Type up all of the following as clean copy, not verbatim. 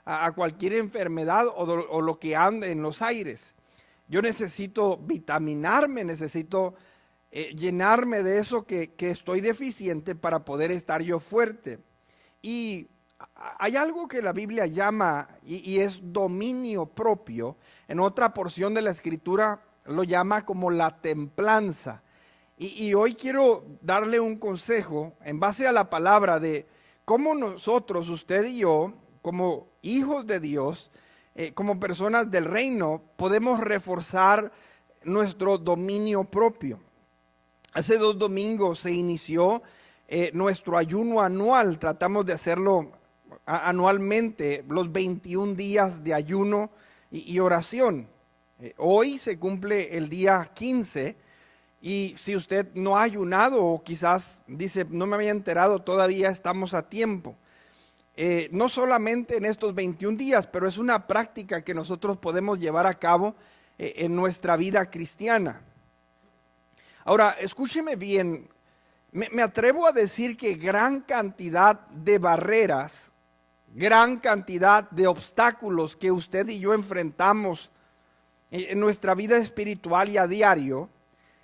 a cualquier enfermedad o lo que ande en los aires. Yo necesito vitaminarme, necesito llenarme de eso que estoy deficiente para poder estar yo fuerte. Y hay algo que la Biblia llama y es dominio propio. En otra porción de la Escritura lo llama como la templanza. Y hoy quiero darle un consejo en base a la palabra de cómo nosotros, usted y yo, como hijos de Dios, como personas del reino, podemos reforzar nuestro dominio propio. Hace 2 domingos se inició nuestro ayuno anual. Tratamos de hacerlo anualmente, los 21 días de ayuno y oración. Hoy se cumple el día 15 y si usted no ha ayunado o quizás dice no me había enterado, todavía estamos a tiempo. No solamente en estos 21 días, pero es una práctica que nosotros podemos llevar a cabo en nuestra vida cristiana. Ahora, escúcheme bien, me atrevo a decir que gran cantidad de barreras, gran cantidad de obstáculos que usted y yo enfrentamos en nuestra vida espiritual y a diario,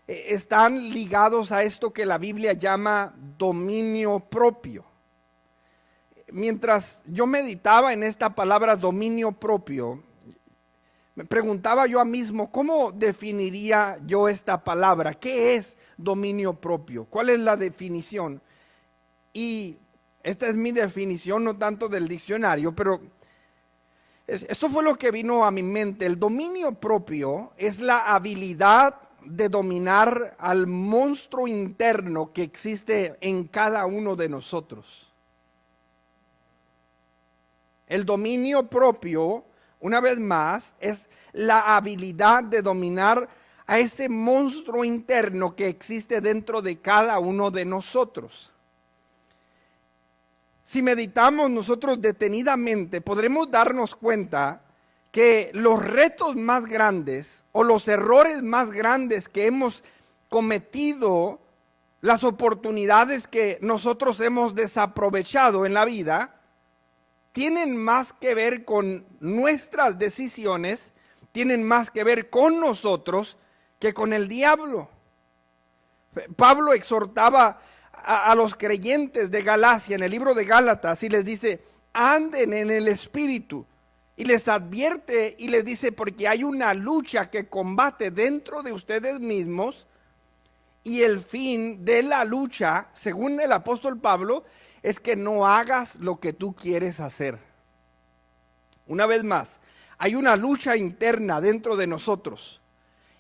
están ligados a esto que la Biblia llama dominio propio. Mientras yo meditaba en esta palabra dominio propio, me preguntaba yo a mí mismo, ¿cómo definiría yo esta palabra? ¿Qué es dominio propio? ¿Cuál es la definición? Y esta es mi definición, no tanto del diccionario, pero esto fue lo que vino a mi mente. El dominio propio es la habilidad de dominar al monstruo interno que existe en cada uno de nosotros. El dominio propio, una vez más, es la habilidad de dominar a ese monstruo interno que existe dentro de cada uno de nosotros. Si meditamos nosotros detenidamente, podremos darnos cuenta que los retos más grandes o los errores más grandes que hemos cometido, las oportunidades que nosotros hemos desaprovechado en la vida, tienen más que ver con nuestras decisiones, tienen más que ver con nosotros que con el diablo. Pablo exhortaba a los creyentes de Galacia en el libro de Gálatas y les dice, anden en el Espíritu. Y les advierte y les dice, porque hay una lucha que combate dentro de ustedes mismos y el fin de la lucha, según el apóstol Pablo, es que no hagas lo que tú quieres hacer. Una vez más, hay una lucha interna dentro de nosotros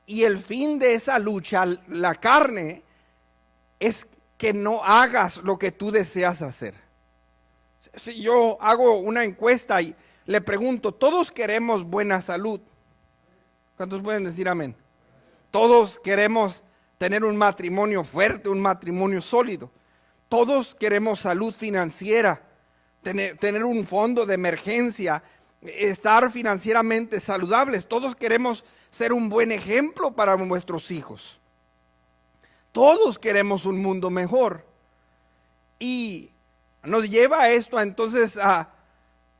y el fin de esa lucha, la carne, es que no hagas lo que tú deseas hacer. Si yo hago una encuesta y le pregunto, todos queremos buena salud. ¿Cuántos pueden decir amén? Todos queremos tener un matrimonio fuerte, un matrimonio sólido. Todos queremos salud financiera, tener un fondo de emergencia, estar financieramente saludables. Todos queremos ser un buen ejemplo para nuestros hijos. Todos queremos un mundo mejor. Y nos lleva a esto entonces a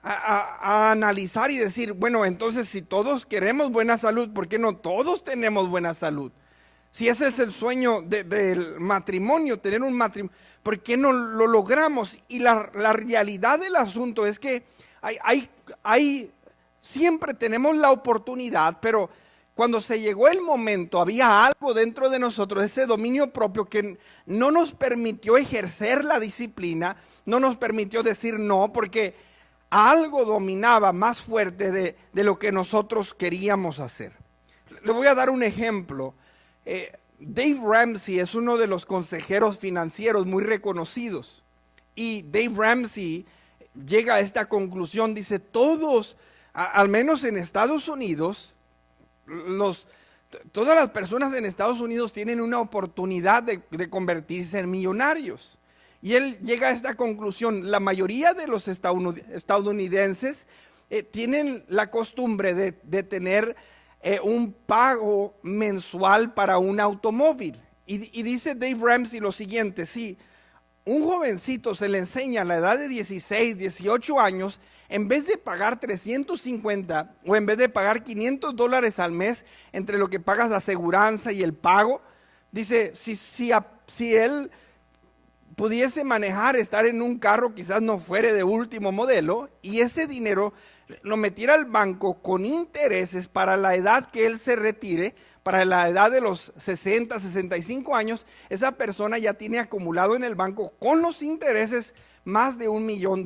analizar y decir, bueno, entonces si todos queremos buena salud, ¿por qué no todos tenemos buena salud? Si ese es el sueño del matrimonio, tener un matrimonio, ¿por qué no lo logramos? Y la realidad del asunto es que siempre tenemos la oportunidad, pero cuando se llegó el momento, había algo dentro de nosotros, ese dominio propio que no nos permitió ejercer la disciplina, no nos permitió decir no, porque algo dominaba más fuerte de lo que nosotros queríamos hacer. Le voy a dar un ejemplo. Dave Ramsey es uno de los consejeros financieros muy reconocidos. Y Dave Ramsey llega a esta conclusión, dice, todos, al menos en Estados Unidos, todas las personas en Estados Unidos tienen una oportunidad de convertirse en millonarios. Y él llega a esta conclusión, la mayoría de los estadounidenses tienen la costumbre de tener un pago mensual para un automóvil. Y dice Dave Ramsey lo siguiente, sí, un jovencito se le enseña a la edad de 16, 18 años, en vez de pagar 350 o en vez de pagar $500 al mes entre lo que pagas la aseguranza y el pago, dice, si él pudiese manejar, estar en un carro, quizás no fuere de último modelo, y ese dinero lo metiera al banco con intereses para la edad que él se retire, para la edad de los 60, 65 años, esa persona ya tiene acumulado en el banco con los intereses más de $1 millón.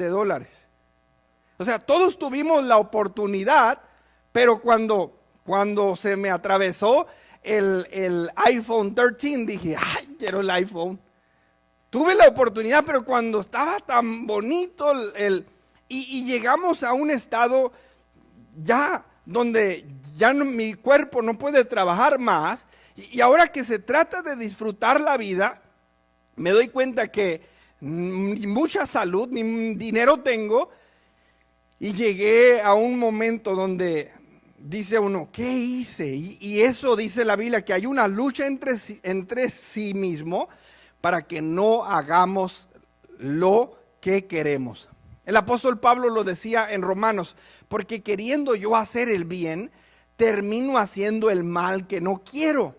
O sea, todos tuvimos la oportunidad, pero cuando se me atravesó el iPhone 13, dije, ay, quiero el iPhone. Tuve la oportunidad, pero cuando estaba tan bonito y llegamos a un estado ya donde ya mi cuerpo no puede trabajar más, y ahora que se trata de disfrutar la vida, me doy cuenta que ni mucha salud ni dinero tengo, y llegué a un momento donde dice uno, ¿qué hice? Y eso dice la Biblia, que hay una lucha entre sí mismo para que no hagamos lo que queremos. El apóstol Pablo lo decía en Romanos, porque queriendo yo hacer el bien, termino haciendo el mal que no quiero.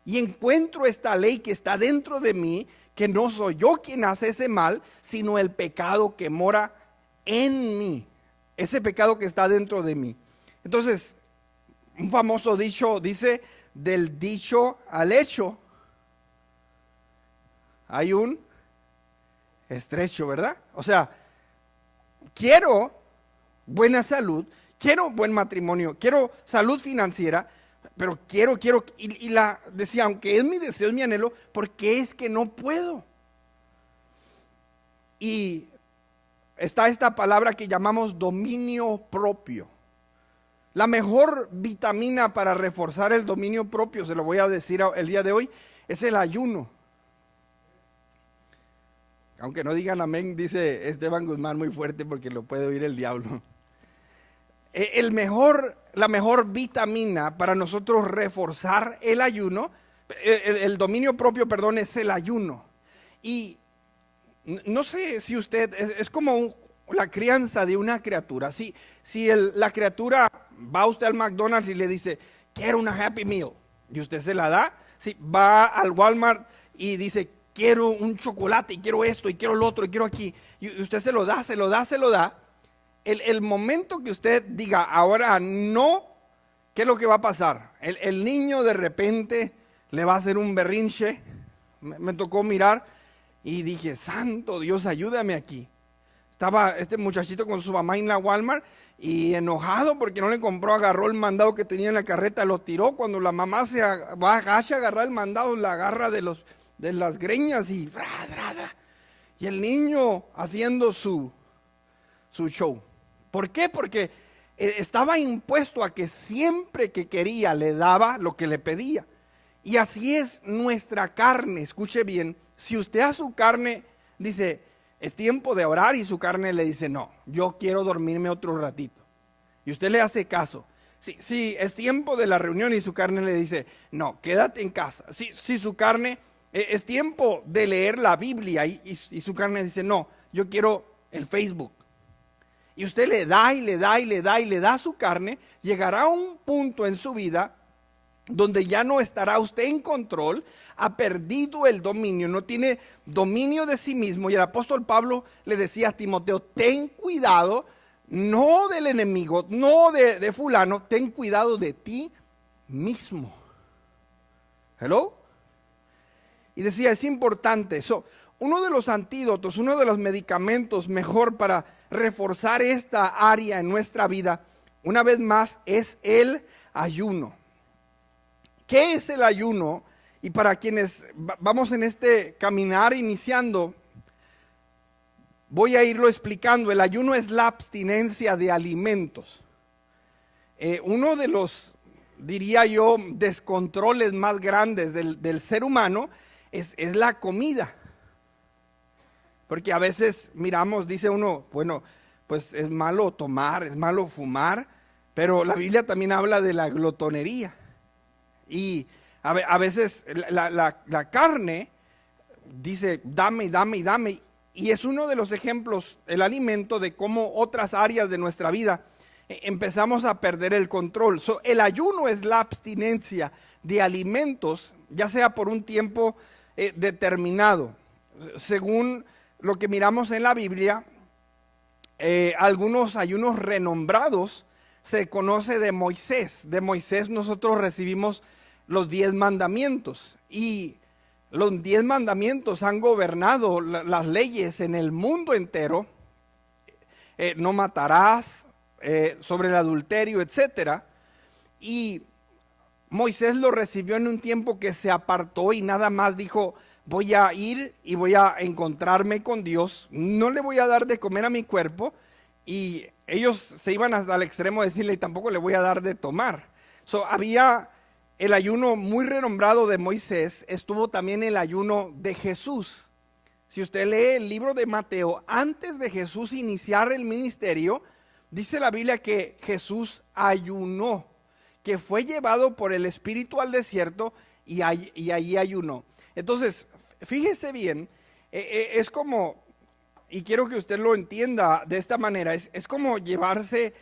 Y encuentro esta ley que está dentro de mí, que no soy yo quien hace ese mal, sino el pecado que mora en mí. Ese pecado que está dentro de mí. Entonces, un famoso dicho dice, del dicho al hecho hay un estrecho, ¿verdad? O sea, quiero buena salud, quiero buen matrimonio, quiero salud financiera, pero quiero, y decía, aunque es mi deseo, es mi anhelo, ¿por qué es que no puedo? Y está esta palabra que llamamos dominio propio. La mejor vitamina para reforzar el dominio propio, se lo voy a decir el día de hoy, es el ayuno. Aunque no digan amén, dice Esteban Guzmán muy fuerte porque lo puede oír el diablo. La mejor vitamina para nosotros reforzar el ayuno, el dominio propio, perdón, es el ayuno. Y no sé si usted, es como la crianza de una criatura. Si la criatura va usted al McDonald's y le dice, quiero una Happy Meal, y usted se la da. Si va al Walmart y dice, quiero un chocolate, y quiero esto, y quiero lo otro, y quiero aquí, y usted se lo da. El momento que usted diga, ahora no, ¿qué es lo que va a pasar? El niño de repente le va a hacer un berrinche. Me tocó mirar y dije, santo Dios, ayúdame aquí. Estaba este muchachito con su mamá en la Walmart y enojado porque no le compró, agarró el mandado que tenía en la carreta, lo tiró. Cuando la mamá se agacha a agarrar el mandado, la agarra de las greñas y y el niño haciendo su show. ¿Por qué? Porque estaba impuesto a que siempre que quería le daba lo que le pedía. Y así es nuestra carne. Escuche bien, si usted a su carne dice, es tiempo de orar, y su carne le dice, no, yo quiero dormirme otro ratito, y usted le hace caso. Si es tiempo de la reunión y su carne le dice, no, quédate en casa. Si su carne es tiempo de leer la Biblia y su carne dice, no, yo quiero el Facebook, y usted le da y le da y le da y le da a su carne, llegará a un punto en su vida donde ya no estará usted en control, ha perdido el dominio, no tiene dominio de sí mismo. Y el apóstol Pablo le decía a Timoteo, ten cuidado, no del enemigo, no de fulano, ten cuidado de ti mismo. ¿Hello? Y decía, es importante eso. Uno de los antídotos, uno de los medicamentos mejor para reforzar esta área en nuestra vida, una vez más, es el ayuno. ¿Qué es el ayuno? Y para quienes vamos en este caminar iniciando, voy a irlo explicando. El ayuno es la abstinencia de alimentos. Uno de los, diría yo, descontroles más grandes del ser humano es la comida. Porque a veces miramos, dice uno, bueno, pues es malo tomar, es malo fumar, pero la Biblia también habla de la glotonería. Y a veces la carne, dice, dame, dame y dame. Y es uno de los ejemplos, el alimento, de cómo otras áreas de nuestra vida empezamos a perder el control. El ayuno es la abstinencia de alimentos, ya sea por un tiempo determinado. Según lo que miramos en la Biblia, algunos ayunos renombrados se conoce de Moisés. De Moisés nosotros recibimos los 10 mandamientos, y los 10 mandamientos han gobernado las leyes en el mundo entero. No matarás, sobre el adulterio, etcétera. Y Moisés lo recibió en un tiempo que se apartó y nada más dijo, voy a ir y voy a encontrarme con Dios, no le voy a dar de comer a mi cuerpo. Y ellos se iban hasta el extremo de decirle, y tampoco le voy a dar de tomar. Había el ayuno muy renombrado de Moisés, estuvo también el ayuno de Jesús. Si usted lee el libro de Mateo, antes de Jesús iniciar el ministerio, dice la Biblia que Jesús ayunó, que fue llevado por el Espíritu al desierto y allí ayunó. Entonces, fíjese bien, es como, y quiero que usted lo entienda de esta manera, es como llevarse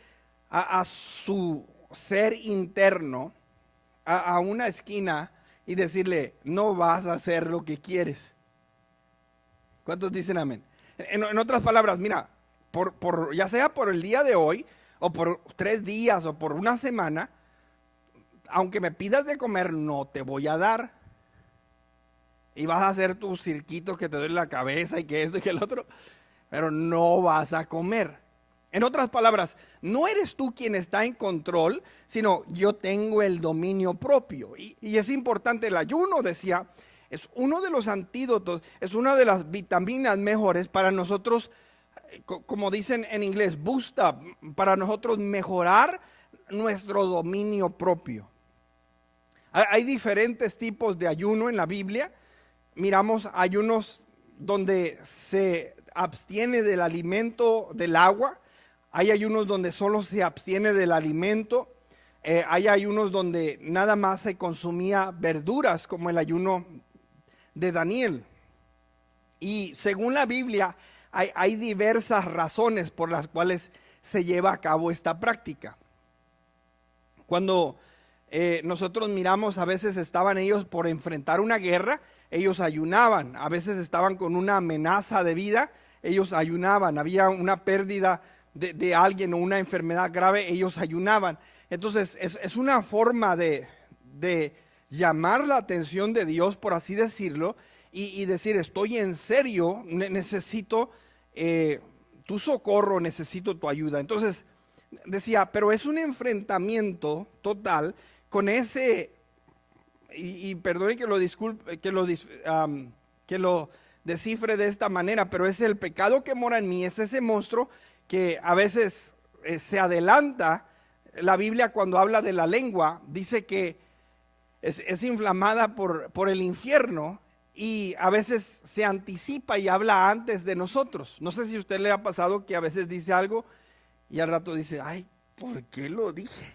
a su ser interno a una esquina y decirle, no vas a hacer lo que quieres. ¿Cuántos dicen amén? En otras palabras, mira, ya sea por el día de hoy, o por 3 días, o por una semana, aunque me pidas de comer, no te voy a dar. Y vas a hacer tu cirquito que te duele la cabeza y que esto y que el otro, pero no vas a comer. En otras palabras, no eres tú quien está en control, sino yo tengo el dominio propio. Y es importante, el ayuno, decía, es uno de los antídotos, es una de las vitaminas mejores para nosotros, como dicen en inglés, boost up, para nosotros mejorar nuestro dominio propio. Hay diferentes tipos de ayuno en la Biblia. Miramos ayunos donde se abstiene del alimento, del agua. Hay ayunos donde solo se abstiene del alimento. Hay ayunos donde nada más se consumía verduras, como el ayuno de Daniel. Y según la Biblia, hay diversas razones por las cuales se lleva a cabo esta práctica. Cuando nosotros miramos, a veces estaban ellos por enfrentar una guerra, ellos ayunaban. A veces estaban con una amenaza de vida, ellos ayunaban. Había una pérdida de alguien o una enfermedad grave, ellos ayunaban. Entonces es una forma de llamar la atención de Dios, por así decirlo, y decir, estoy en serio, necesito tu socorro, necesito tu ayuda. Entonces decía, pero es un enfrentamiento total con ese, y perdone que lo disculpe, que lo descifre de esta manera, pero es el pecado que mora en mí, es ese monstruo que a veces se adelanta. La Biblia, cuando habla de la lengua, dice que es inflamada por el infierno, y a veces se anticipa y habla antes de nosotros. No sé si a usted le ha pasado que a veces dice algo y al rato dice, ay, ¿por qué lo dije?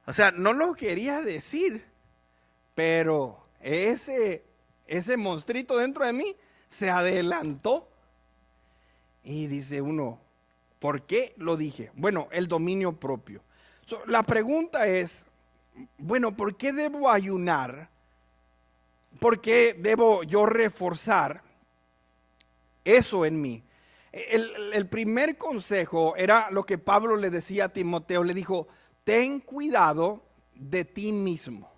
O sea, no lo quería decir, pero ese monstruito dentro de mí se adelantó. Y dice uno, ¿por qué lo dije? Bueno, el dominio propio. La pregunta es, bueno, ¿por qué debo ayunar? ¿Por qué debo yo reforzar eso en mí? El primer consejo era lo que Pablo le decía a Timoteo, le dijo, ten cuidado de ti mismo.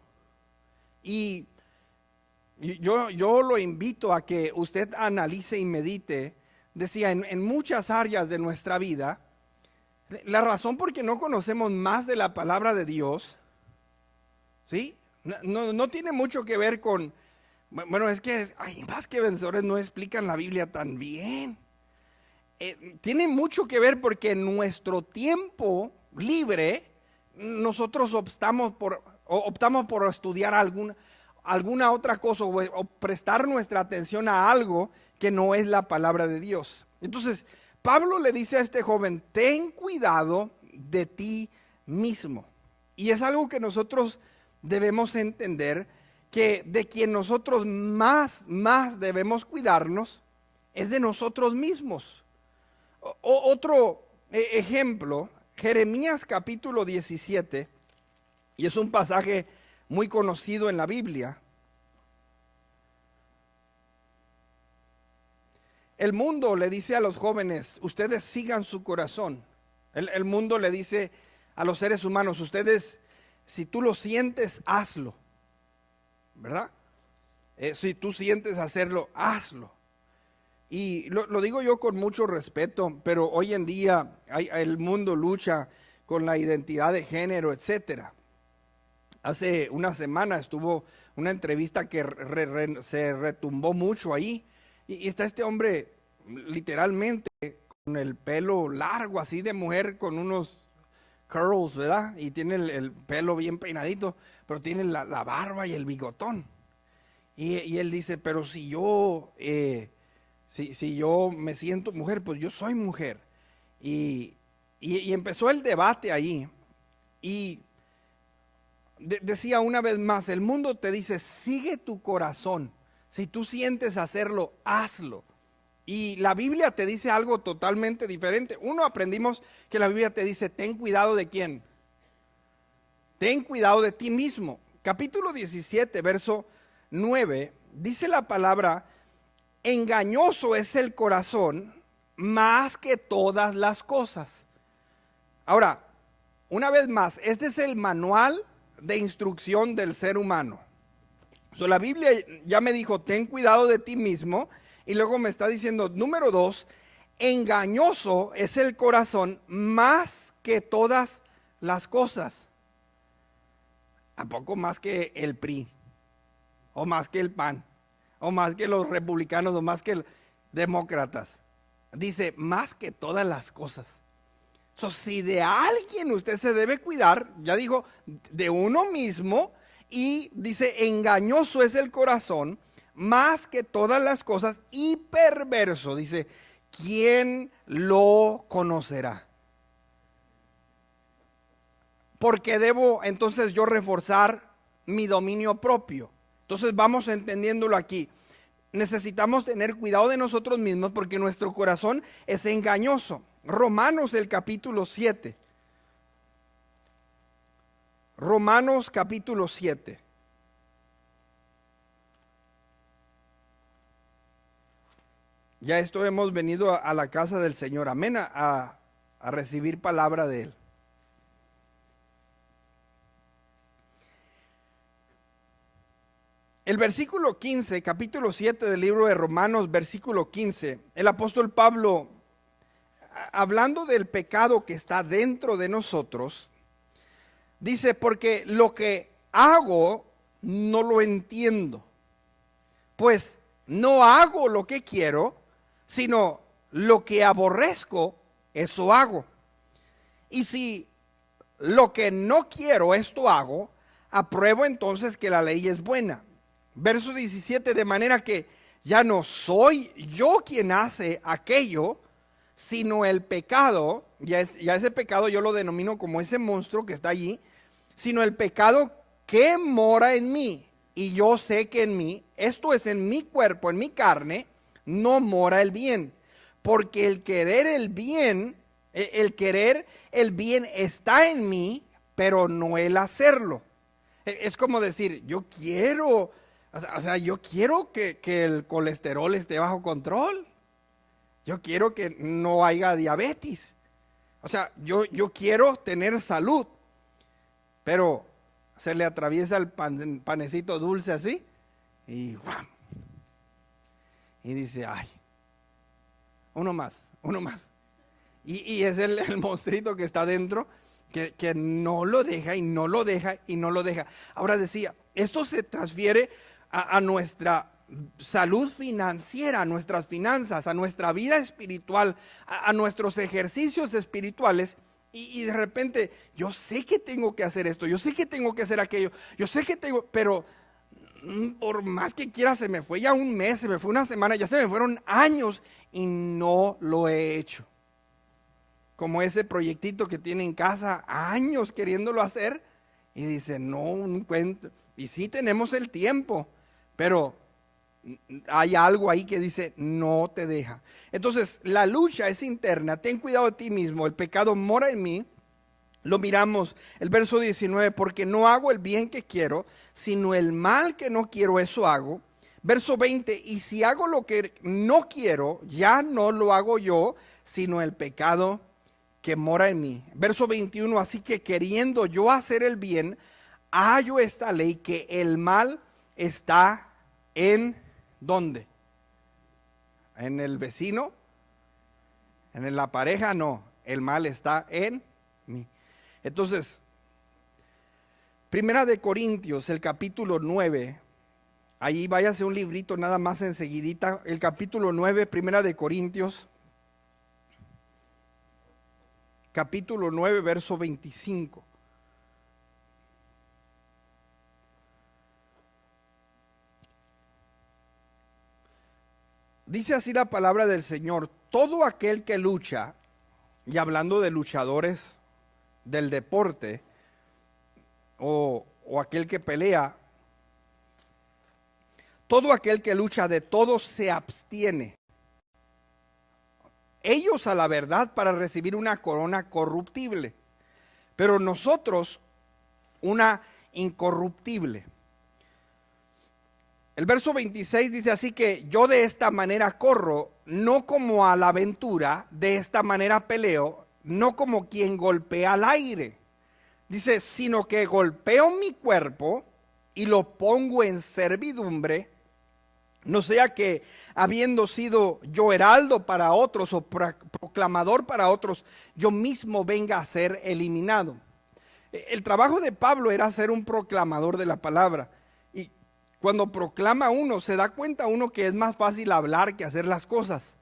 Y yo lo invito a que usted analice y medite. Decía, en muchas áreas de nuestra vida, la razón por qué no conocemos más de la palabra de Dios, ¿sí? No tiene mucho que ver con, bueno, es que más que vencedores no explican la Biblia tan bien. Tiene mucho que ver porque en nuestro tiempo libre nosotros optamos por estudiar alguna otra cosa o prestar nuestra atención a algo que no es la palabra de Dios. Entonces, Pablo le dice a este joven, ten cuidado de ti mismo. Y es algo que nosotros debemos entender, que de quien nosotros más debemos cuidarnos es de nosotros mismos. Otro ejemplo, Jeremías capítulo 17, y es un pasaje muy conocido en la Biblia. El mundo le dice a los jóvenes, ustedes sigan su corazón. El mundo le dice a los seres humanos, ustedes, si tú lo sientes, hazlo, ¿verdad? Si tú sientes hacerlo, hazlo. Y lo digo yo con mucho respeto, pero hoy en día el mundo lucha con la identidad de género, etcétera. Hace una semana estuvo una entrevista que se retumbó mucho ahí. Y está este hombre literalmente con el pelo largo así de mujer, con unos curls, ¿verdad? Y tiene el pelo bien peinadito, pero tiene la barba y el bigotón. Y él dice, pero si yo me siento mujer, pues yo soy mujer. Y empezó el debate ahí. Y decía una vez más, el mundo te dice, sigue tu corazón. Si tú sientes hacerlo, hazlo. Y la Biblia te dice algo totalmente diferente. Uno, aprendimos que la Biblia te dice, ten cuidado de quién. Ten cuidado de ti mismo. Capítulo 17, verso 9, dice la palabra, engañoso es el corazón más que todas las cosas. Ahora, una vez más, este es el manual de instrucción del ser humano. La Biblia ya me dijo, ten cuidado de ti mismo, y luego me está diciendo, número 2, engañoso es el corazón más que todas las cosas. ¿A poco más que el PRI? ¿O más que el PAN? ¿O más que los republicanos? ¿O más que los demócratas? Dice, más que todas las cosas. Si de alguien usted se debe cuidar, ya dijo, de uno mismo. Y dice, engañoso es el corazón más que todas las cosas y perverso. Dice, ¿quién lo conocerá? ¿Por qué debo entonces yo reforzar mi dominio propio? Entonces vamos entendiéndolo aquí. Necesitamos tener cuidado de nosotros mismos porque nuestro corazón es engañoso. Romanos el capítulo 7. Romanos capítulo 7. Ya esto hemos venido a la casa del Señor, amén, a recibir palabra de Él. El versículo 15, capítulo 7 del libro de Romanos, versículo 15, el apóstol Pablo, hablando del pecado que está dentro de nosotros, dice, porque lo que hago no lo entiendo, pues no hago lo que quiero, sino lo que aborrezco, eso hago. Y si lo que no quiero, esto hago, apruebo entonces que la ley es buena. Verso 17, de manera que ya no soy yo quien hace aquello, sino el pecado, ya ese pecado yo lo denomino como ese monstruo que está allí, sino el pecado que mora en mí. Y yo sé que en mí, esto es en mi cuerpo, en mi carne, no mora el bien. Porque el querer el bien está en mí, pero no el hacerlo. Es como decir, yo quiero que el colesterol esté bajo control. Yo quiero que no haya diabetes. Yo quiero tener salud. Pero se le atraviesa el panecito dulce así y ¡guam! Y dice, ay, uno más. Y es el monstruito que está dentro que no lo deja y no lo deja y no lo deja. Ahora decía, esto se transfiere a nuestra salud financiera, a nuestras finanzas, a nuestra vida espiritual, a nuestros ejercicios espirituales. Y de repente, yo sé que tengo que hacer esto, yo sé que tengo que hacer aquello, pero por más que quiera, se me fue ya un mes, se me fue una semana, ya se me fueron años y no lo he hecho. Como ese proyectito que tiene en casa, años queriéndolo hacer, y dice, no, un cuento, Y sí tenemos el tiempo, pero hay algo ahí que dice, no te deja. Entonces, la lucha es interna. Ten cuidado de ti mismo. El pecado mora en mí. Lo miramos, el verso 19, porque no hago el bien que quiero, sino el mal que no quiero, eso hago. Verso 20, y si hago lo que no quiero, ya no lo hago yo, sino el pecado que mora en mí. Verso 21, así que queriendo yo hacer el bien, hallo esta ley, que el mal está en ¿dónde? ¿En el vecino? ¿En la pareja? No, el mal está en mí. Entonces, Primera de Corintios, el capítulo 9, ahí váyase un librito nada más enseguidita, el capítulo 9, Primera de Corintios, capítulo 9, verso 25. Dice así la palabra del Señor, todo aquel que lucha, y hablando de luchadores del deporte, o aquel que pelea, todo aquel que lucha de todo se abstiene. Ellos a la verdad para recibir una corona corruptible, pero nosotros una incorruptible. El verso 26 dice así que yo de esta manera corro, no como a la aventura, de esta manera peleo, no como quien golpea al aire. Dice, sino que golpeo mi cuerpo y lo pongo en servidumbre, no sea que habiendo sido yo heraldo para otros o proclamador para otros, yo mismo venga a ser eliminado. El trabajo de Pablo era ser un proclamador de la palabra. Y cuando proclama uno, se da cuenta uno que es más fácil hablar que hacer las cosas.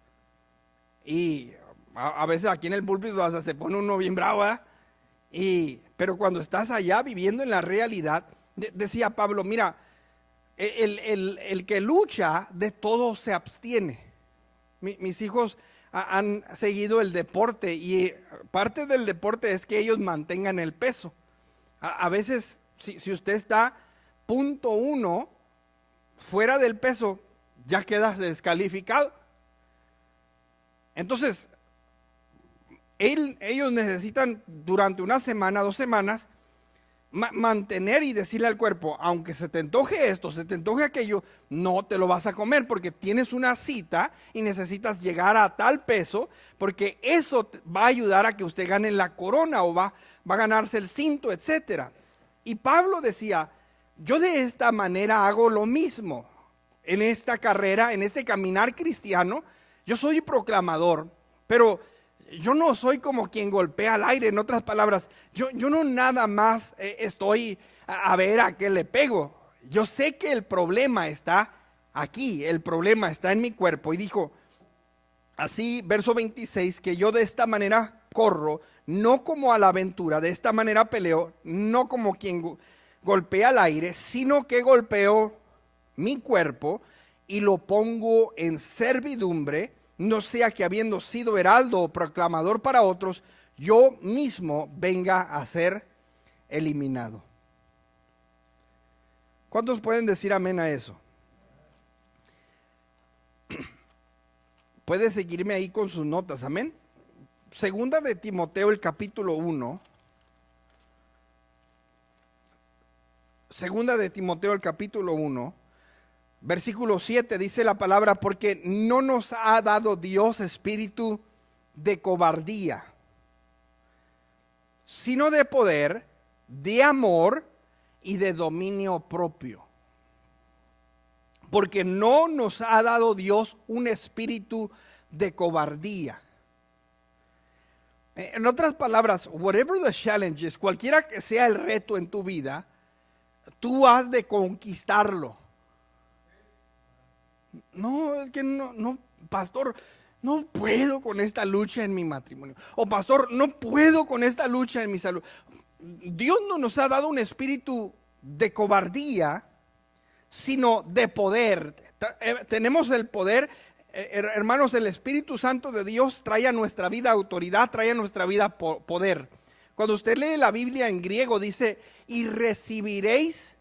Y a veces aquí en el púlpito hasta se pone uno bien bravo, ¿eh? Pero cuando estás allá viviendo en la realidad, decía Pablo, mira, el que lucha de todo se abstiene. Mis hijos han seguido el deporte y parte del deporte es que ellos mantengan el peso. A veces, si usted está 0.1 fuera del peso, ya quedas descalificado. Entonces, ellos necesitan durante una semana, 2 semanas, mantener y decirle al cuerpo, aunque se te antoje esto, se te antoje aquello, no te lo vas a comer porque tienes una cita y necesitas llegar a tal peso, porque eso va a ayudar a que usted gane la corona o va a ganarse el cinto, etcétera. Y Pablo decía, yo de esta manera hago lo mismo en esta carrera, en este caminar cristiano. Yo soy proclamador, pero yo no soy como quien golpea al aire. En otras palabras, yo no nada más estoy a ver a qué le pego. Yo sé que el problema está aquí, el problema está en mi cuerpo. Y dijo así, verso 26, que yo de esta manera corro, no como a la aventura, de esta manera peleo, no como quien golpea al aire, sino que golpeo mi cuerpo y lo pongo en servidumbre, no sea que habiendo sido heraldo o proclamador para otros, yo mismo venga a ser eliminado. ¿Cuántos pueden decir amén a eso? Puede seguirme ahí con sus notas, amén. Segunda de Timoteo, el capítulo 1. Segunda de Timoteo, el capítulo 1. Versículo 7 dice la palabra, porque no nos ha dado Dios espíritu de cobardía, sino de poder, de amor y de dominio propio. Porque no nos ha dado Dios un espíritu de cobardía. En otras palabras, whatever the challenge is, cualquiera que sea el reto en tu vida, tú has de conquistarlo. No, es que no, pastor, no puedo con esta lucha en mi matrimonio. O pastor, no puedo con esta lucha en mi salud. Dios no nos ha dado un espíritu de cobardía, sino de poder. Tenemos el poder, hermanos, el Espíritu Santo de Dios trae a nuestra vida autoridad, trae a nuestra vida poder. Cuando usted lee la Biblia en griego dice, y recibiréis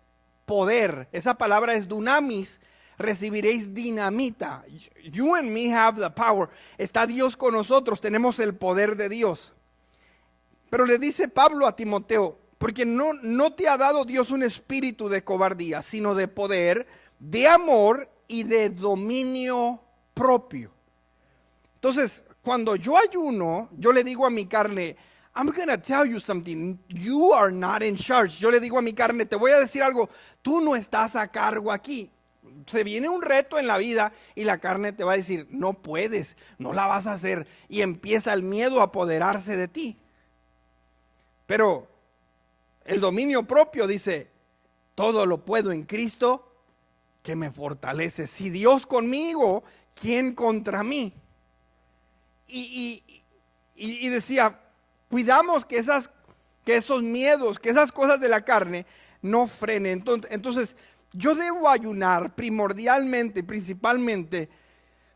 poder. Esa palabra es dunamis. Recibiréis dinamita. You and me have the power. Está Dios con nosotros, tenemos el poder de Dios. Pero le dice Pablo a Timoteo, porque no te ha dado Dios un espíritu de cobardía, sino de poder, de amor y de dominio propio. Entonces, cuando yo ayuno, yo le digo a mi carne, I'm going to tell you something, you are not in charge. Yo le digo a mi carne, te voy a decir algo, tú no estás a cargo aquí. Se viene un reto en la vida y la carne te va a decir, no puedes, no la vas a hacer. Y empieza el miedo a apoderarse de ti. Pero el dominio propio dice, todo lo puedo en Cristo que me fortalece. Si Dios conmigo, ¿quién contra mí? Y decía, cuidamos que esos miedos, que esas cosas de la carne no frenen. Entonces, yo debo ayunar primordialmente, principalmente,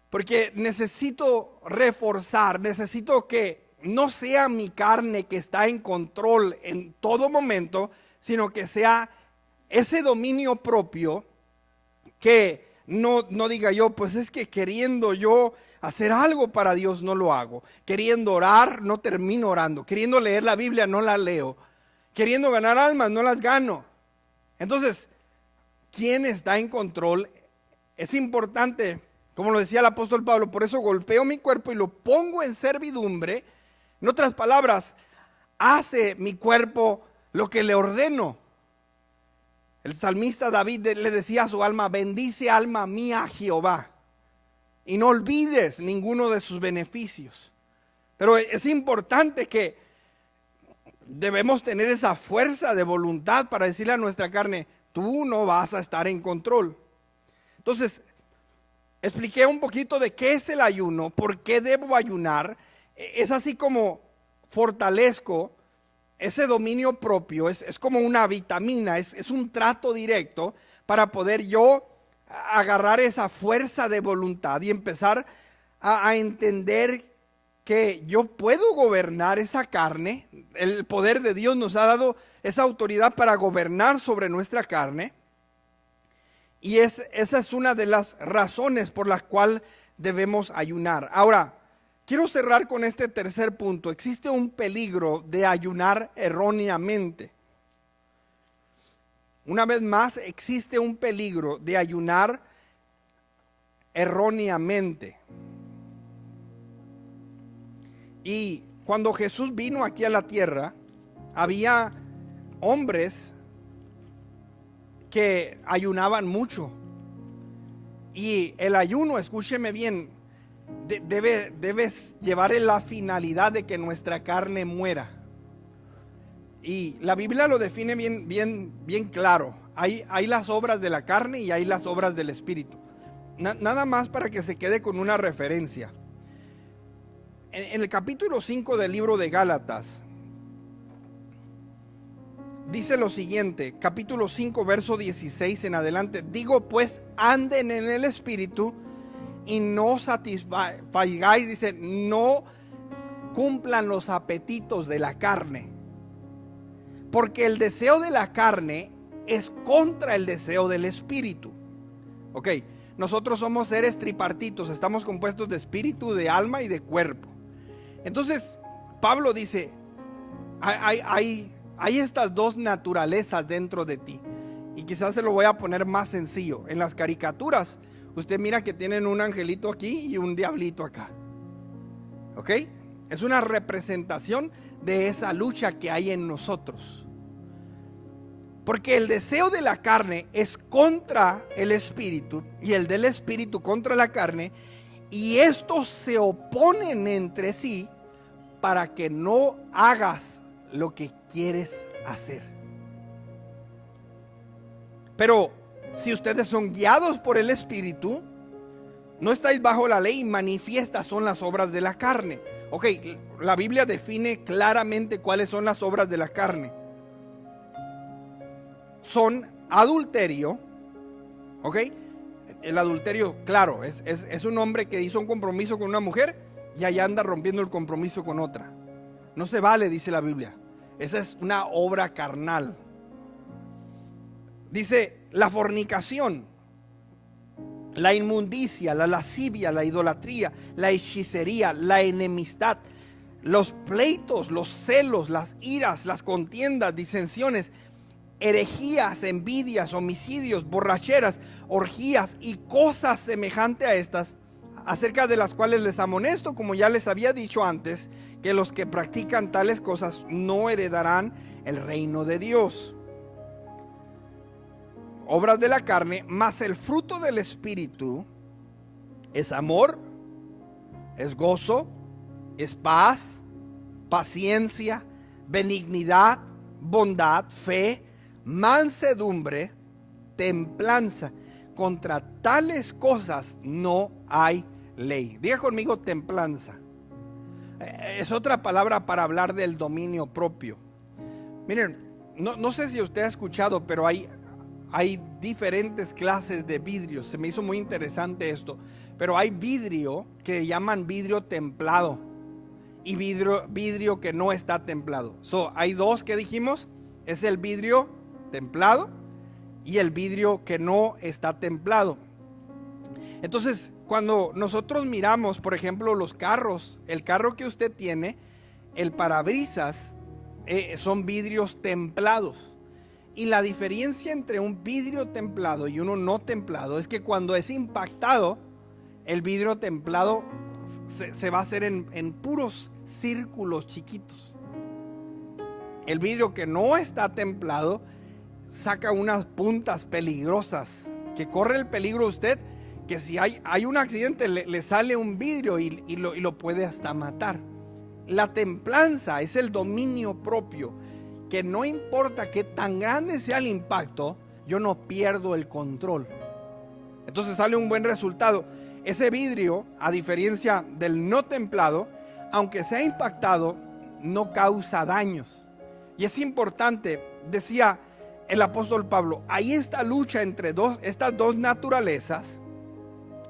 porque necesito reforzar, necesito que no sea mi carne que está en control en todo momento, sino que sea ese dominio propio que no diga yo, pues es que queriendo yo hacer algo para Dios no lo hago, queriendo orar no termino orando, queriendo leer la Biblia no la leo, queriendo ganar almas no las gano. Entonces, ¿quién está en control? Es importante, como lo decía el apóstol Pablo, por eso golpeo mi cuerpo y lo pongo en servidumbre. En otras palabras, hace mi cuerpo lo que le ordeno. El salmista David le decía a su alma, bendice alma mía a Jehová y no olvides ninguno de sus beneficios. Pero es importante que debemos tener esa fuerza de voluntad para decirle a nuestra carne, tú no vas a estar en control. Entonces, expliqué un poquito de qué es el ayuno, por qué debo ayunar. Es así como fortalezco ese dominio propio, es como una vitamina, es un trato directo para poder yo agarrar esa fuerza de voluntad y empezar a entender que yo puedo gobernar esa carne. El poder de Dios nos ha dado esa autoridad para gobernar sobre nuestra carne. Y esa es una de las razones por las cuales debemos ayunar. Ahora, quiero cerrar con este tercer punto. Existe un peligro de ayunar erróneamente. Una vez más, existe un peligro de ayunar erróneamente. Y cuando Jesús vino aquí a la tierra, había hombres que ayunaban mucho. Y el ayuno, escúcheme bien, debes llevar la finalidad de que nuestra carne muera. Y la Biblia lo define bien claro. Hay las obras de la carne y hay las obras del Espíritu. Nada más para que se quede con una referencia. En el capítulo 5 del libro de Gálatas, dice lo siguiente, capítulo 5, verso 16 en adelante. Digo pues, anden en el Espíritu y no satisfagáis, dice, no cumplan los apetitos de la carne. Porque el deseo de la carne es contra el deseo del Espíritu. Ok, nosotros somos seres tripartitos, estamos compuestos de espíritu, de alma y de cuerpo. Entonces, Pablo dice, hay estas dos naturalezas dentro de ti. Y quizás se lo voy a poner más sencillo. En las caricaturas, usted mira que tienen un angelito aquí y un diablito acá. ¿Ok? Es una representación de esa lucha que hay en nosotros. Porque el deseo de la carne es contra el espíritu y el del espíritu contra la carne. Y estos se oponen entre sí para que no hagas lo que quieres hacer. Pero si ustedes son guiados por el Espíritu, no estáis bajo la ley, manifiestas son las obras de la carne. Ok, la Biblia define claramente cuáles son las obras de la carne. Son adulterio, ok. El adulterio, claro, es un hombre que hizo un compromiso con una mujer y allá anda rompiendo el compromiso con otra. No se vale, dice la Biblia. Esa es una obra carnal. Dice la fornicación, la inmundicia, la lascivia, la idolatría, la hechicería, la enemistad, los pleitos, los celos, las iras, las contiendas, disensiones, herejías, envidias, homicidios, borracheras, orgías y cosas semejantes a estas, acerca de las cuales les amonesto, como ya les había dicho antes, que los que practican tales cosas no heredarán el reino de Dios. Obras de la carne, mas el fruto del Espíritu es amor, es gozo, es paz, paciencia, benignidad, bondad, fe, mansedumbre, templanza. Contra tales cosas no hay ley. Diga conmigo templanza. Es otra palabra para hablar del dominio propio. Miren, no sé si usted ha escuchado, pero hay diferentes clases de vidrio. Se me hizo muy interesante esto. Pero hay vidrio que llaman vidrio templado y vidrio que no está templado. Hay dos que dijimos. Es el vidrio templado y el vidrio que no está templado. Entonces, cuando nosotros miramos, por ejemplo, los carros, el carro que usted tiene, el parabrisas, son vidrios templados. Y la diferencia entre un vidrio templado y uno no templado es que cuando es impactado, el vidrio templado se va a hacer en puros círculos chiquitos. El vidrio que no está templado saca unas puntas peligrosas, que corre el peligro usted, que si hay un accidente le sale un vidrio y lo puede hasta matar. La templanza es el dominio propio, que no importa que tan grande sea el impacto, yo no pierdo el control. Entonces sale un buen resultado. Ese vidrio, a diferencia del no templado, aunque sea impactado, no causa daños. Y es importante, decía el apóstol Pablo, hay esta lucha entre estas dos naturalezas,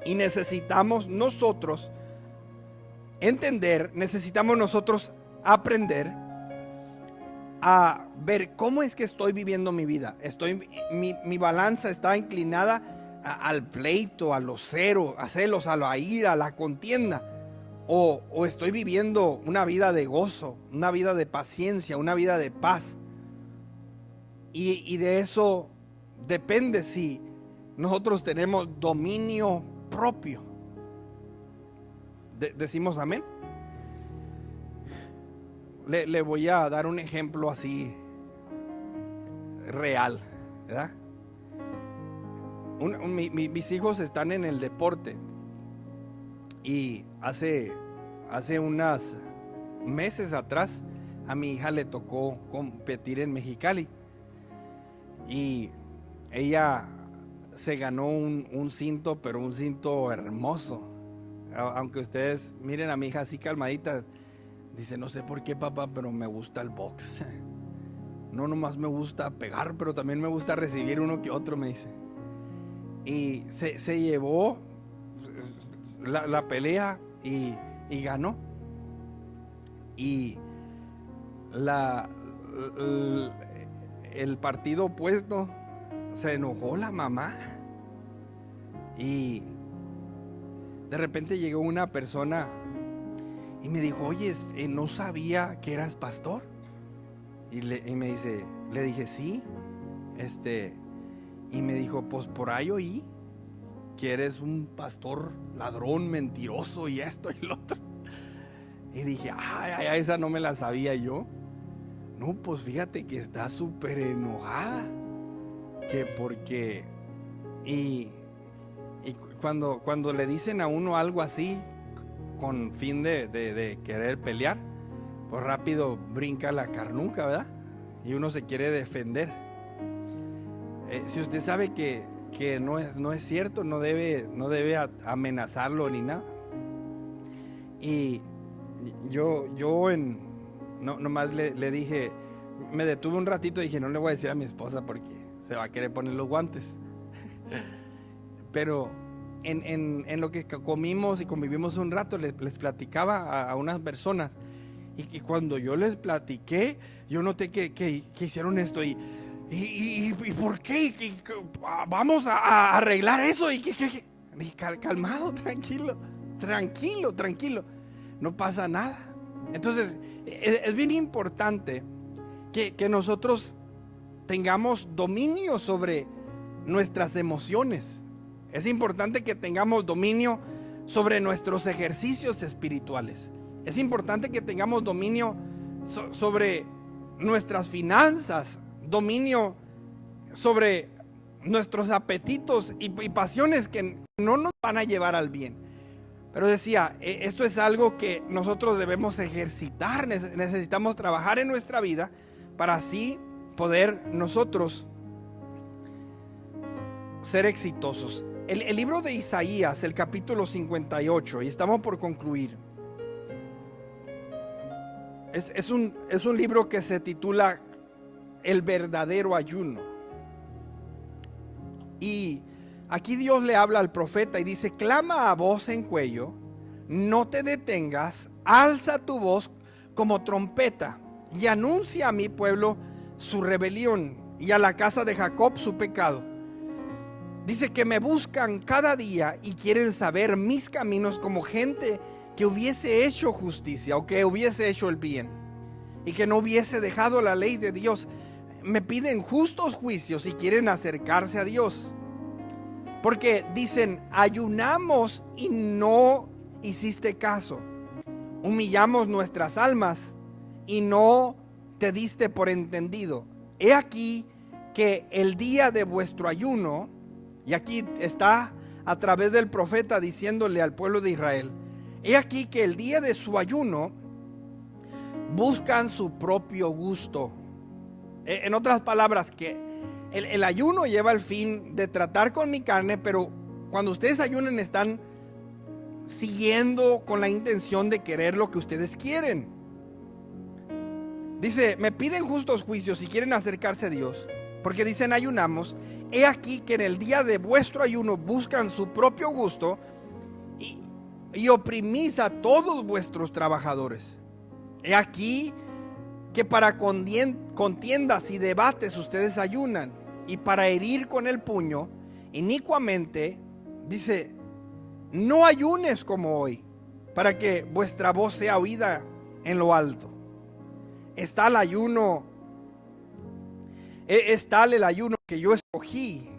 y necesitamos nosotros entender, necesitamos nosotros aprender a ver cómo es que estoy viviendo mi vida. Mi balanza está inclinada al pleito, a los celos, a la ira, a la contienda, o estoy viviendo una vida de gozo, una vida de paciencia, una vida de paz. Y de eso depende si nosotros tenemos dominio propio. Decimos amén. Le voy a dar un ejemplo así real, ¿verdad? Mis hijos están en el deporte y hace unos meses atrás a mi hija le tocó competir en Mexicali y ella se ganó un cinto, pero un cinto hermoso. Aunque ustedes miren a mi hija así calmadita, dice, no sé por qué, papá, pero me gusta el box. No nomás me gusta pegar, pero también me gusta recibir uno que otro, me dice. Y se llevó la pelea y ganó. Y el partido opuesto se enojó la mamá. Y de repente llegó una persona y me dijo, oye, no sabía que eras pastor. Y me dice, le dije, sí. Y me dijo, pues por ahí oí que eres un pastor ladrón, mentiroso y esto y lo otro. Y dije, ay, esa no me la sabía yo. No, pues fíjate que está súper enojada. Que porque... Y cuando le dicen a uno algo así, con fin de querer pelear, pues rápido brinca la carnuca, ¿verdad? Y uno se quiere defender. Si usted sabe que no es cierto, no debe amenazarlo ni nada. Y yo nomás le dije, me detuve un ratito y dije, no le voy a decir a mi esposa porque se va a querer poner los guantes. Pero en lo que comimos y convivimos un rato, les platicaba a unas personas. Y cuando yo les platiqué, yo noté que hicieron esto y ¿Y por qué? Vamos a arreglar eso. Calmado, tranquilo. No pasa nada. Entonces, es bien importante que nosotros tengamos dominio sobre nuestras emociones. Es importante que tengamos dominio sobre nuestros ejercicios espirituales. Es importante que tengamos dominio sobre nuestras finanzas, dominio sobre nuestros apetitos y pasiones que no nos van a llevar al bien. Pero decía, esto es algo que nosotros debemos ejercitar, necesitamos trabajar en nuestra vida para así poder nosotros ser exitosos. El libro de Isaías, el capítulo 58, y estamos por concluir. Es un libro que se titula El verdadero ayuno. Y aquí Dios le habla al profeta y dice: clama a voz en cuello, no te detengas, alza tu voz como trompeta y anuncia a mi pueblo su rebelión y a la casa de Jacob su pecado. Dice que me buscan cada día y quieren saber mis caminos, como gente que hubiese hecho justicia o que hubiese hecho el bien y que no hubiese dejado la ley de Dios. Me piden justos juicios y quieren acercarse a Dios. Porque dicen: ayunamos y no hiciste caso. Humillamos nuestras almas y no te diste por entendido. He aquí que el día de vuestro ayuno, y aquí está a través del profeta diciéndole al pueblo de Israel, he aquí que el día de su ayuno buscan su propio gusto. En otras palabras, que el ayuno lleva el fin de tratar con mi carne, pero cuando ustedes ayunan están siguiendo con la intención de querer lo que ustedes quieren. Dice: me piden justos juicios y quieren acercarse a Dios, porque dicen: ayunamos. He aquí que en el día de vuestro ayuno buscan su propio gusto y oprimís a todos vuestros trabajadores. He aquí que para contiendas y debates ustedes ayunan, y para herir con el puño inicuamente, dice: no ayunes como hoy, para que vuestra voz sea oída en lo alto. Es tal el ayuno que yo escogí,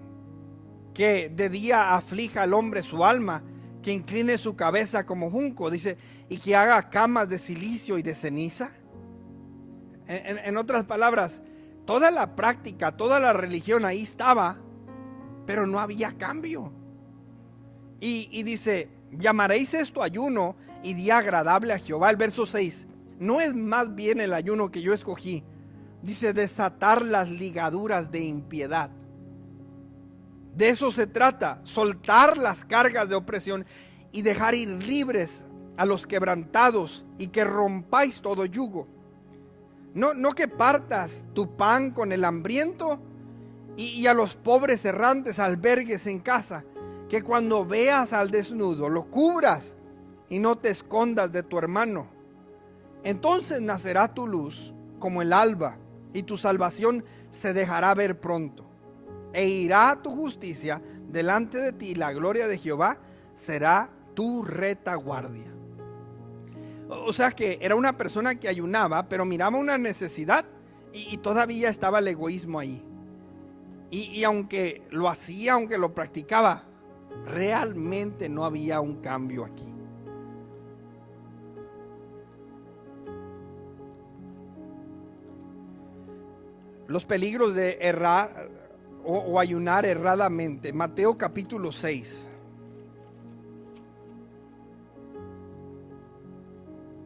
que de día aflija al hombre su alma, que incline su cabeza como junco, dice, y que haga camas de silicio y de ceniza. En otras palabras, toda la práctica, toda la religión ahí estaba, pero no había cambio. Y dice: llamaréis esto ayuno y día agradable a Jehová. El verso 6, no es más bien el ayuno que yo escogí, dice, desatar las ligaduras de impiedad. De eso se trata, soltar las cargas de opresión y dejar ir libres a los quebrantados, y que rompáis todo yugo. No que partas tu pan con el hambriento y a los pobres errantes albergues en casa. Que cuando veas al desnudo lo cubras y no te escondas de tu hermano. Entonces nacerá tu luz como el alba, y tu salvación se dejará ver pronto. E irá tu justicia delante de ti, la gloria de Jehová será tu retaguardia. O sea que era una persona que ayunaba, pero miraba una necesidad y todavía estaba el egoísmo ahí. Y aunque lo hacía, aunque lo practicaba, realmente no había un cambio aquí. Los peligros de errar o ayunar erradamente. Mateo capítulo 6.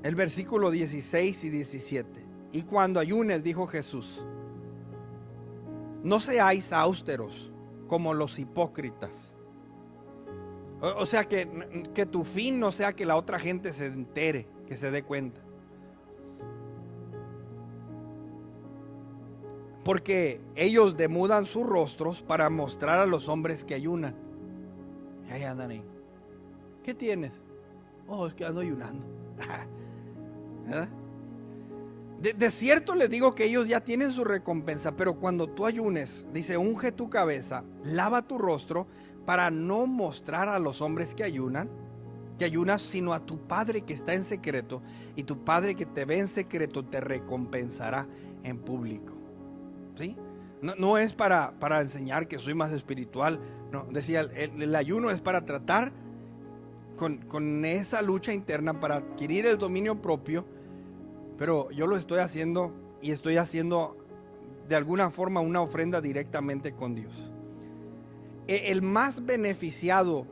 El versículo 16 y 17. Y cuando ayunes, dijo Jesús, no seáis austeros como los hipócritas. O sea que tu fin no sea que la otra gente se entere, que se dé cuenta. Porque ellos demudan sus rostros para mostrar a los hombres que ayunan. Y ahí andan ahí. ¿Qué tienes? Oh, es que ando ayunando. ¿Verdad? De cierto les digo que ellos ya tienen su recompensa, pero cuando tú ayunes, dice, unge tu cabeza, lava tu rostro, para no mostrar a los hombres que ayunas, sino a tu Padre que está en secreto, y tu Padre que te ve en secreto te recompensará en público. ¿Sí? No es para enseñar que soy más espiritual, no, decía, el ayuno es para tratar con esa lucha interna, para adquirir el dominio propio. Pero yo lo estoy haciendo, y estoy haciendo de alguna forma una ofrenda directamente con Dios. El más beneficiado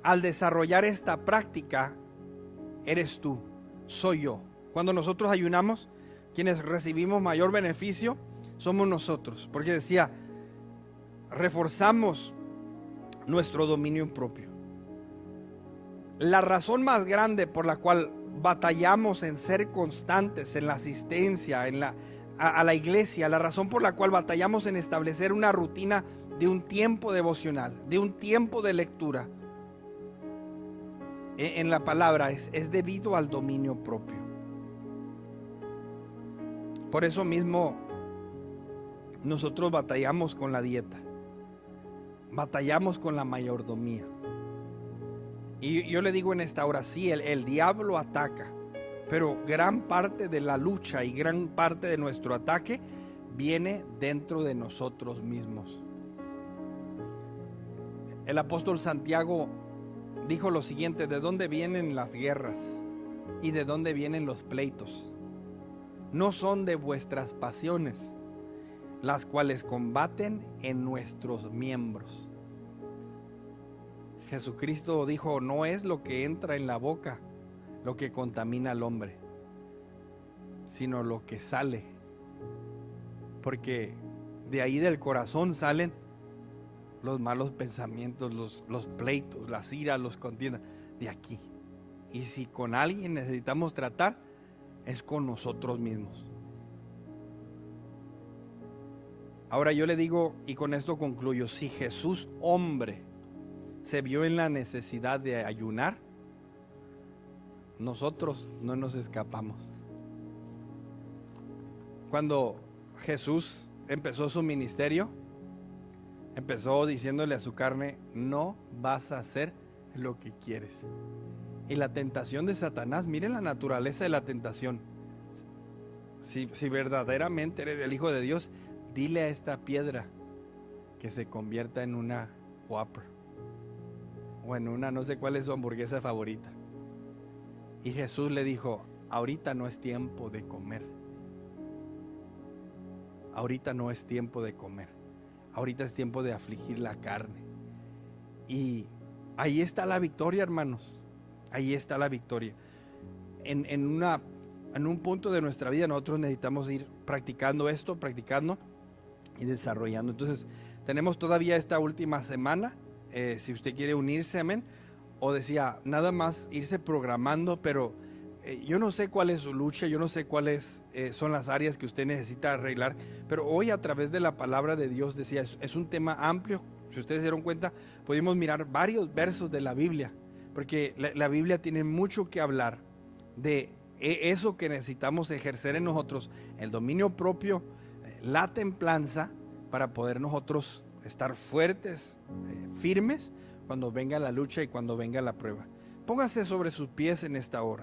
al desarrollar esta práctica eres tú, soy yo. Cuando nosotros ayunamos, quienes recibimos mayor beneficio somos nosotros, porque decía, reforzamos nuestro dominio propio. La razón más grande por la cual batallamos en ser constantes en la asistencia a la iglesia, la razón por la cual batallamos en establecer una rutina de un tiempo devocional, de un tiempo de lectura en la palabra, es debido al dominio propio. Por eso mismo nosotros batallamos con la dieta, batallamos con la mayordomía. Y yo le digo en esta hora, sí, el diablo ataca, pero gran parte de la lucha y gran parte de nuestro ataque viene dentro de nosotros mismos. El apóstol Santiago dijo lo siguiente: ¿de dónde vienen las guerras y de dónde vienen los pleitos? No son de vuestras pasiones, las cuales combaten en nuestros miembros. Jesucristo dijo, no es lo que entra en la boca lo que contamina al hombre, sino lo que sale, porque de ahí del corazón salen los malos pensamientos, los pleitos, las iras, los contiendas, de aquí. Y si con alguien necesitamos tratar, es con nosotros mismos. Ahora yo le digo, y con esto concluyo, si Jesús hombre se vio en la necesidad de ayunar, nosotros no nos escapamos. Cuando Jesús empezó su ministerio, empezó diciéndole a su carne, no vas a hacer lo que quieres. Y la tentación de Satanás, miren la naturaleza de la tentación. Si verdaderamente eres el Hijo de Dios, dile a esta piedra que se convierta en una Whopper, o en una, no sé cuál es su hamburguesa favorita. Y Jesús le dijo, ahorita no es tiempo de comer. Ahorita no es tiempo de comer. Ahorita es tiempo de afligir la carne. Y ahí está la victoria, hermanos. Ahí está la victoria. En un punto de nuestra vida nosotros necesitamos ir practicando esto, practicando y desarrollando. Entonces tenemos todavía esta última semana. Si usted quiere unirse, amén. O decía, nada más irse programando, pero yo no sé cuál es su lucha, yo no sé cuáles son las áreas que usted necesita arreglar, pero hoy a través de la palabra de Dios, decía, es un tema amplio. Si ustedes se dieron cuenta, pudimos mirar varios versos de la Biblia, porque la Biblia tiene mucho que hablar de eso que necesitamos ejercer en nosotros, el dominio propio, la templanza, para poder nosotros estar fuertes, firmes, cuando venga la lucha y cuando venga la prueba. Póngase sobre sus pies en esta hora.